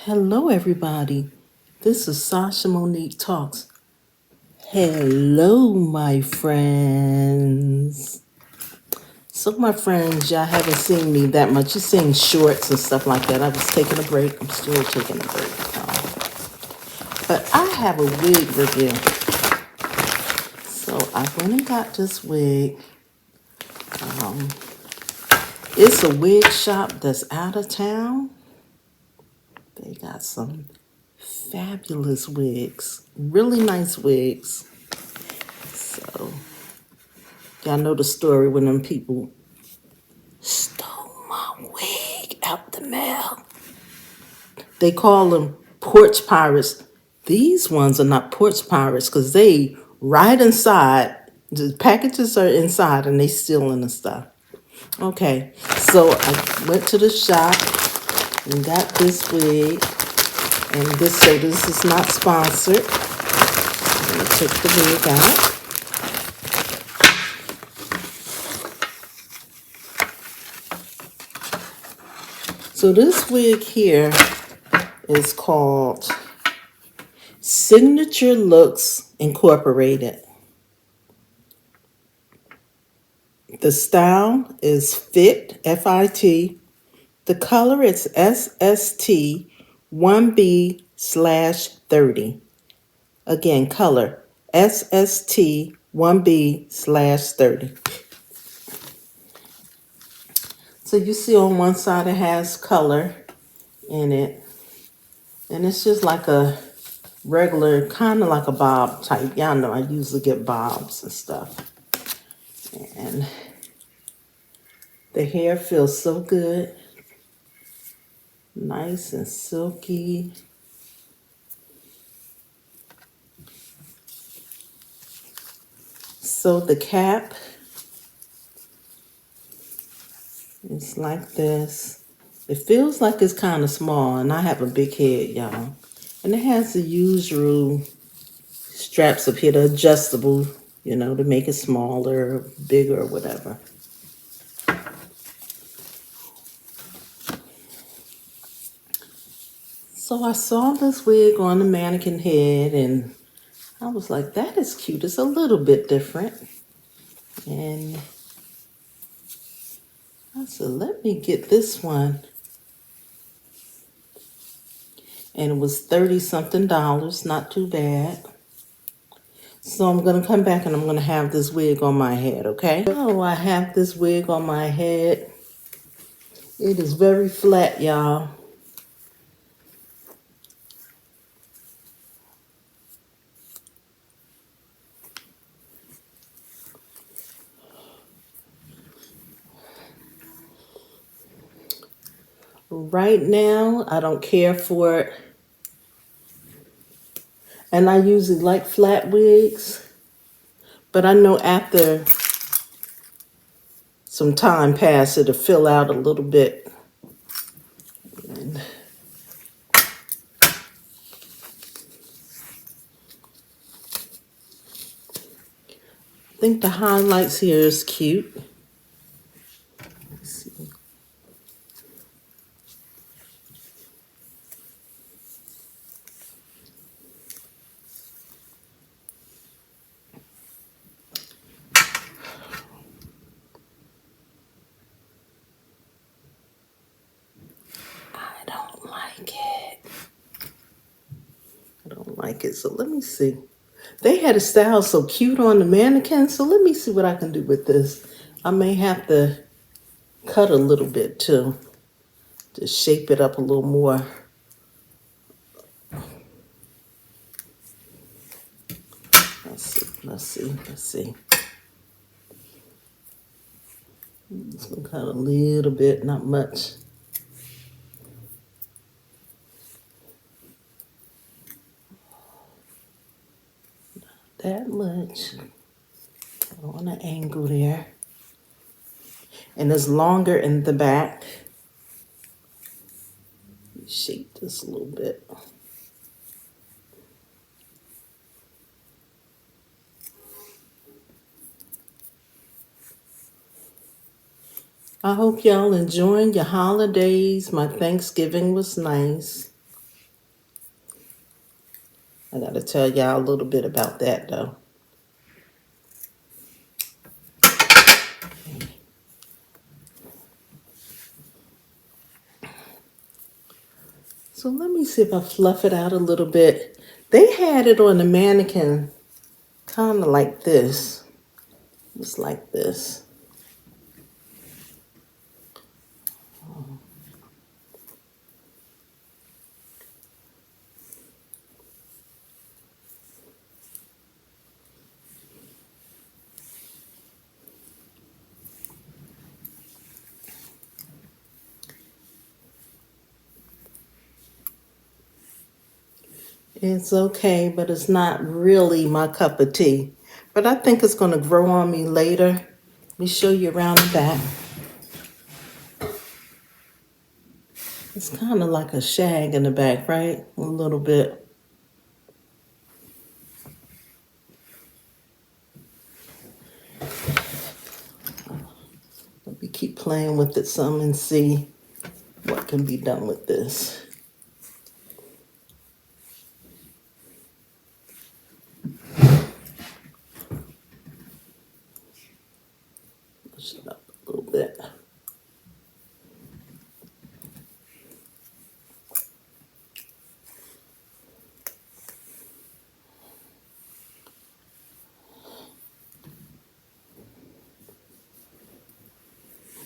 Hello, everybody. This is Sasha Monique Talks. Hello, my friends. So, my friends, y'all haven't seen me that much. You've seen shorts and stuff like that. I was taking a break. I'm still taking a break. But I have a wig review. So, I went and got this wig. It's a wig shop that's out of town. They got some fabulous wigs, really nice wigs. So, y'all know the story when them people stole my wig out the mail. They call them porch pirates. These ones are not porch pirates because they right inside. The packages are inside and they stealing the stuff. Okay, so I went to the shop and got this wig. And this is not sponsored. I'm gonna take the wig out. So this wig here is called Signature Looks Incorporated. The style is Fit, F-I-T. The color is SST1B/30. Again, color SST1B/30. So you see on one side it has color in it. And it's just like a regular, kind of like a bob type. Y'all know I usually get bobs and stuff. And the hair feels so good. Nice and silky. So the cap is like this. It feels like it's kind of small, and I have a big head, y'all. And it has the usual straps up here, the adjustable, to make it smaller, bigger, or whatever. So I saw this wig on the mannequin head, and I was like, that is cute. It's a little bit different. And I said, let me get this one. And it was $30-something, not too bad. So I'm going to come back and I'm going to have this wig on my head, okay? So I have this wig on my head. It is very flat, y'all. Right now, I don't care for it. And I usually like flat wigs. But I know after some time pass, it'll fill out a little bit. And I think the highlights here is cute. Let's see. I don't like it. So let me see. They had a style so cute on the mannequin. So let me see what I can do with this. I may have to cut a little bit too, to shape it up a little more. Let's see. I'm just gonna cut a little bit, not much. That much on an angle there. And it's longer in the back. Shape this a little bit. I hope y'all enjoying your holidays. My Thanksgiving was nice. I got to tell y'all a little bit about that though. So let me see if I fluff it out a little bit. They had it on the mannequin kind of like this. Just like this. It's okay, but it's not really my cup of tea. But I think it's going to grow on me later. Let me show you around the back. It's kind of like a shag in the back, right? A little bit. Let me keep playing with it some and see what can be done with this. Push it up a little bit.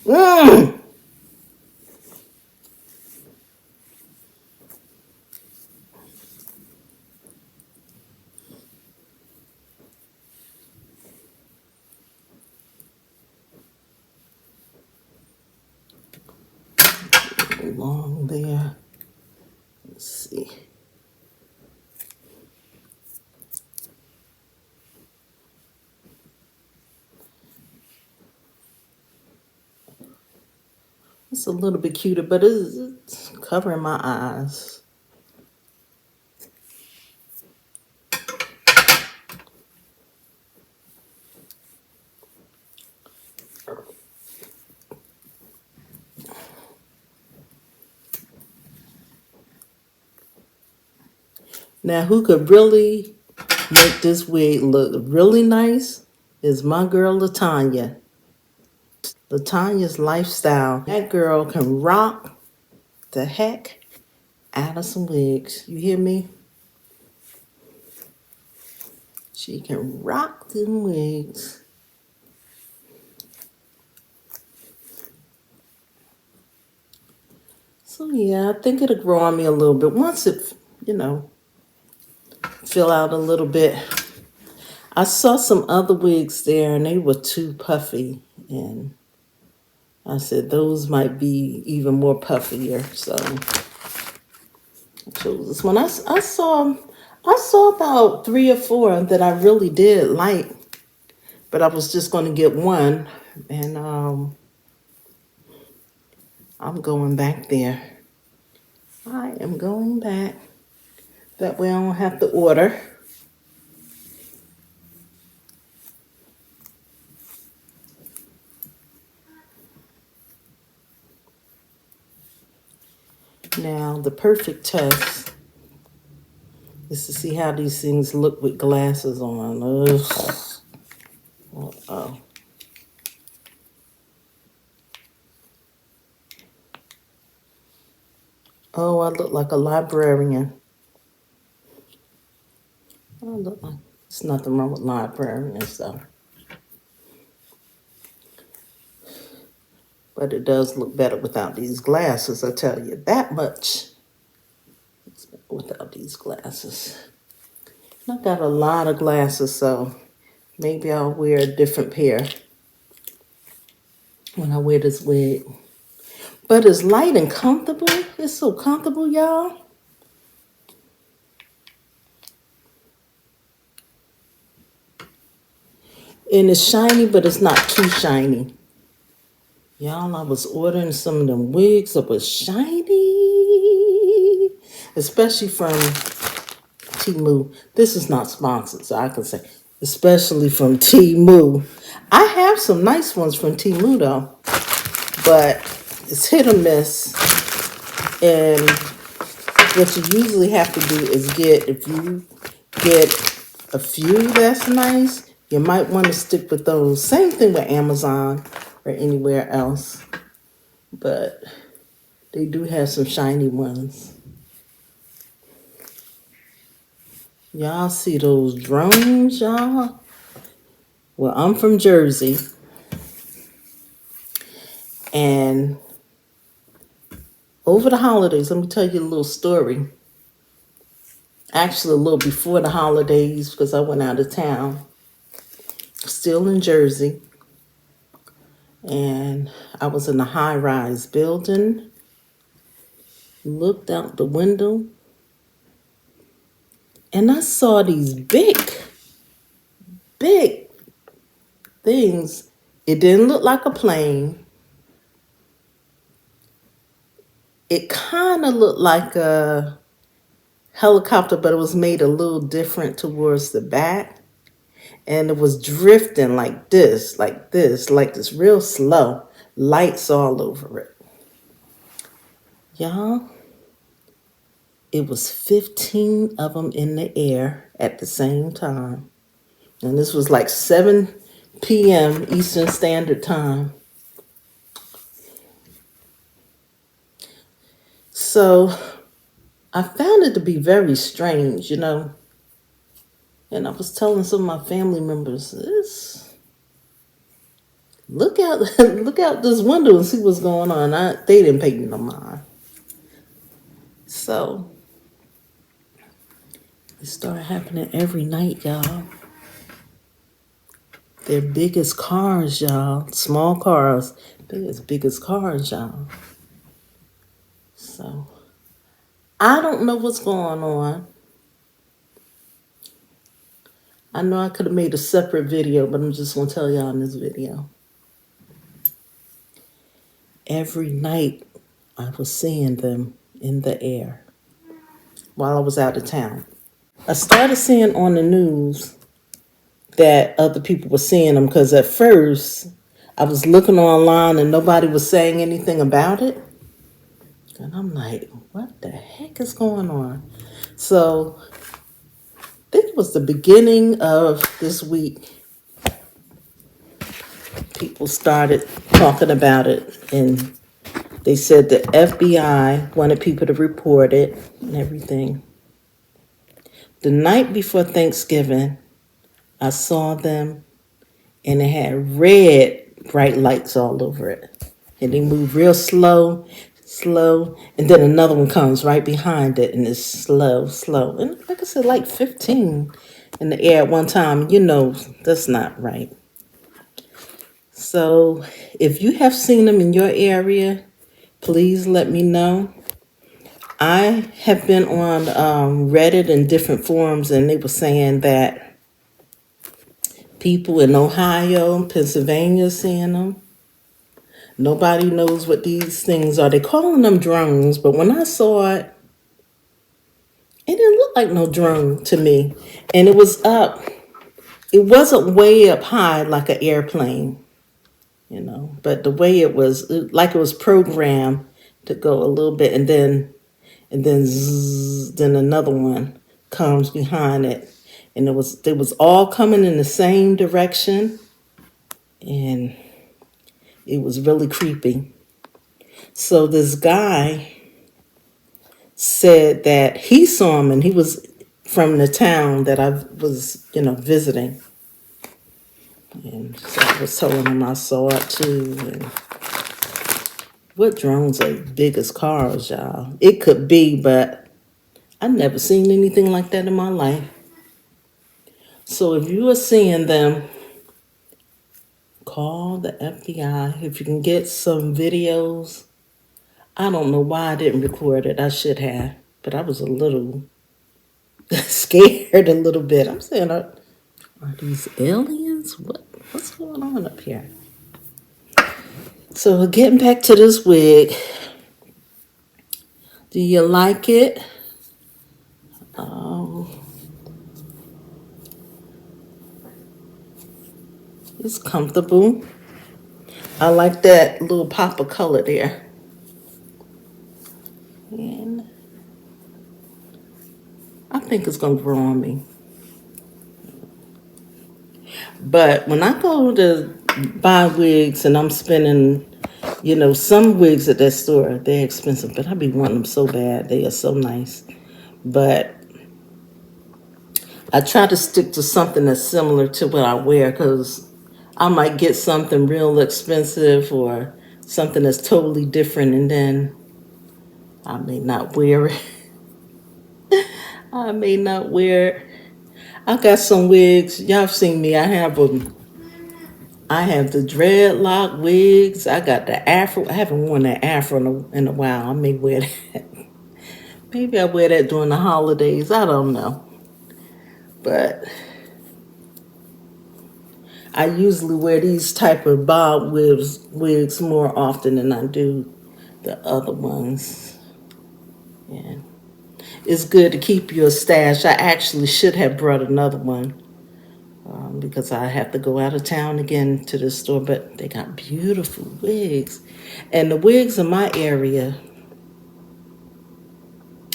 Mmm! Along there. Let's see. It's a little bit cuter, but it's covering my eyes. Now, who could really make this wig look really nice is my girl Latonya. Latonya's lifestyle. That girl can rock the heck out of some wigs. You hear me? She can rock them wigs. So yeah, I think it'll grow on me a little bit. Once it, fill out a little bit. I saw some other wigs there and they were too puffy. And I said those might be even more puffier. So I chose this one. I saw about 3 or 4 that I really did like. But I was just going to get one. And I'm going back there. I am going back. That way I don't have to order. Now, the perfect test is to see how these things look with glasses on. Ugh. Uh-oh. Oh, I look like a librarian. I look like, there's nothing wrong with librarians, though. But it does look better without these glasses, I tell you that much. It's better without these glasses. I've got a lot of glasses, so maybe I'll wear a different pair when I wear this wig. But it's light and comfortable. It's so comfortable, y'all. And it's shiny, but it's not too shiny. Y'all, I was ordering some of them wigs that was shiny. Especially from Temu. This is not sponsored, so I can say. Especially from Temu. I have some nice ones from Temu, though. But it's hit or miss. And what you usually have to do is get, if you get a few that's nice, you might want to stick with those. Same thing with Amazon or anywhere else. But they do have some shiny ones. Y'all see those drones, y'all? Well, I'm from Jersey. And over the holidays, let me tell you a little story. Actually, a little before the holidays, because I went out of town. Still in Jersey. And I was in a high-rise building. Looked out the window. And I saw these big things. It didn't look like a plane. It kind of looked like a helicopter, but it was made a little different towards the back. And it was drifting like this, like this, real slow. Lights all over it. Y'all, it was 15 of them in the air at the same time. And this was like 7 p.m. Eastern Standard Time. So I found it to be very strange, you know. And I was telling some of my family members, look out look out this window and see what's going on. They didn't pay me no mind. So it started happening every night, y'all. They're big as cars, y'all. Small cars. They're as big as cars, y'all. So I don't know what's going on. I know I could have made a separate video, but I'm just going to tell y'all in this video. Every night I was seeing them in the air while I was out of town. I started seeing on the news that other people were seeing them because at first I was looking online and nobody was saying anything about it. And I'm like, what the heck is going on? So I think it was the beginning of this week. People started talking about it and they said the FBI wanted people to report it and everything. The night before Thanksgiving, I saw them and it had red bright lights all over it. And they moved real slow, and then another one comes right behind it and it's slow. And like I said, like 15 in the air at one time. You know, that's not right. So if you have seen them in your area, please let me know. I have been on Reddit and different forums, and they were saying that people in Ohio, Pennsylvania, seeing them. Nobody knows what these things are. They're calling them drones, but when I saw it, it didn't look like no drone to me. And it was up. It wasn't way up high like an airplane, you know. But the way it was, like it was programmed to go a little bit, and then zzz, then another one comes behind it, and they was all coming in the same direction, and it was really creepy. So this guy said that he saw him, and he was from the town that I was, visiting. And so I was telling him I saw it too. And what drones are big as cars, y'all? It could be, but I've never seen anything like that in my life. So if you are seeing them, call the FBI. If you can get some videos. I don't know why I didn't record it. I should have, but I was a little scared a little bit. I'm saying, are these aliens? What's going on up here? So getting back to this wig, do you like it? It's comfortable. I like that little pop of color there. And I think it's going to grow on me. But when I go to buy wigs and I'm spending, some wigs at that store, they're expensive, but I be wanting them so bad. They are so nice. But I try to stick to something that's similar to what I wear, because I might get something real expensive or something that's totally different, and then I may not wear it. I may not wear it. I got some wigs. Y'all have seen me. I have them. I have the dreadlock wigs. I got the afro. I haven't worn that afro in a while. I may wear that. Maybe I wear that during the holidays. I don't know. But I usually wear these type of bob wigs more often than I do the other ones. Yeah. It's good to keep your stash. I actually should have brought another one, because I have to go out of town again to the store. But they got beautiful wigs. And the wigs in my area,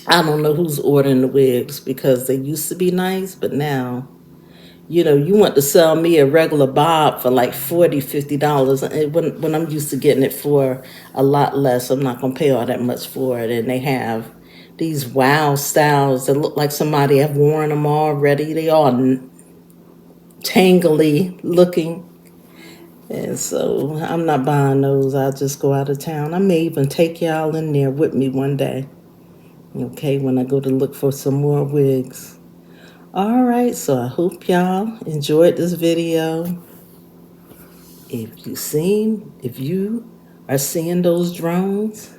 I don't know who's ordering the wigs, because they used to be nice, but now, you want to sell me a regular bob for like $40, $50. And when I'm used to getting it for a lot less, I'm not going to pay all that much for it. And they have these wow styles that look like somebody have worn them already. They all tangly looking. And so I'm not buying those. I'll just go out of town. I may even take y'all in there with me one day. Okay, when I go to look for some more wigs. All right, so I hope y'all enjoyed this video. If you are seeing those drones,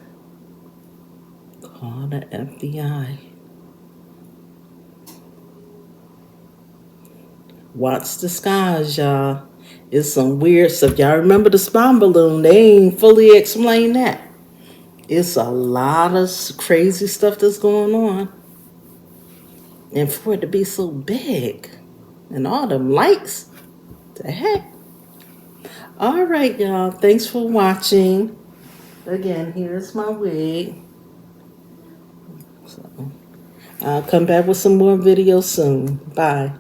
call the FBI. Watch the skies, y'all. It's some weird stuff. Y'all remember the spawn balloon? They ain't fully explained that. It's a lot of crazy stuff that's going on. And for it to be so big, and all them lights, the heck? All right, y'all. Thanks for watching. Again, here's my wig. So I'll come back with some more videos soon. Bye.